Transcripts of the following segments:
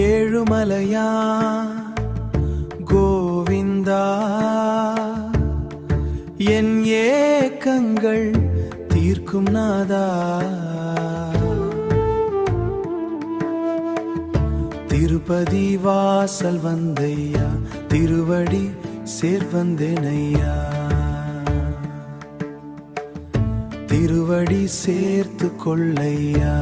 ஏழுமலையா கோவிந்தா, என் ஏக்கங்கள் தீர்க்கும் நாதா. திருப்பதி வாசல் வந்தையா, திருவடி சேர்வந்தேனையா, திருவடி சேர்த்து கொள்ளையா.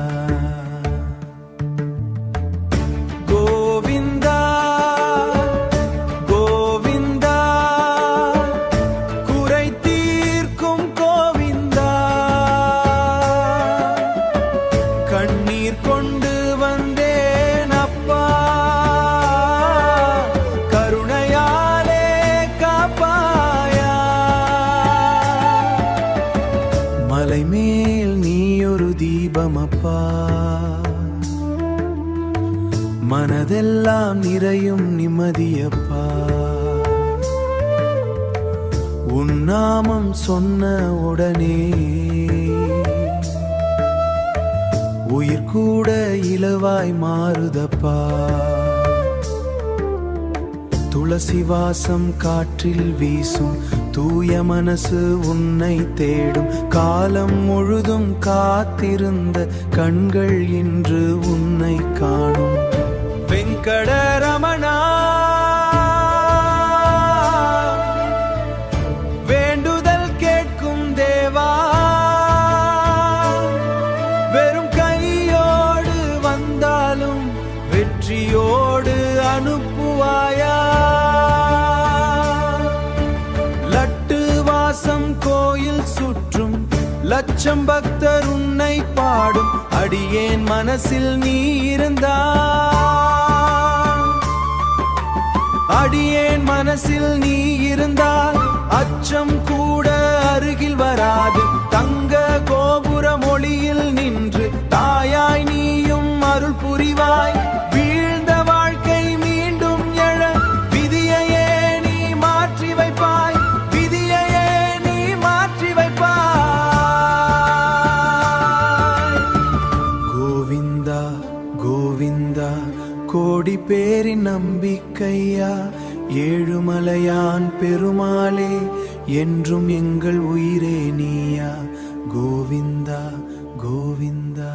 கோவிந்தா கோவிந்தா, குறை தீர்க்கும் கோவிந்தா, கண்ணீர் கொண்டு வந்தேன் அப்பா, கருணையாலே காப்பாயா. மலை மேல் நீ ஒரு தீபமப்பா, மனதெல்லாம் நிறையும் நிம்மதியப்பா. உன் நாமம் சொன்ன உடனே உயிர் கூட இலவாய் மாறுதப்பா. துளசி வாசம் காற்றில் வீசும், தூய மனசு உன்னை தேடும். காலம் முழுதும் காத்திருந்த கண்கள் இன்று உன்னை காணும். வெங்கடரமணா, வேண்டுதல் கேட்கும் தேவா, வெறும் கையோடு வந்தாலும் வெற்றியோடு அனுப்புவாயா. லட்டு வாசம் கோயில் சுற்றும் லட்சம் பக்தர் உன்னை பாடும். அடியேன் மனசில் நீ இருந்தால், அடியேன் மனசில் நீ இருந்தால் அச்சம் கூட அருகில் வராது. தங்க கோபுர மொழியில் நின்று தாயாய் நீயும் அருள் புரிவாய். வீழ்ந்த வாழ்க்கை மீண்டும் எழ விதியையே நீ மாற்றி வைப்பாய், விதியையே நீ மாற்றி வைப்பாய். கோவிந்தா கோவிந்தா, கோடி பேரின் நம்பிக்கையா, ஏழுமலையான் பெருமாளே, என்றும் எங்கள் உயிரே நீயா. கோவிந்தா கோவிந்தா.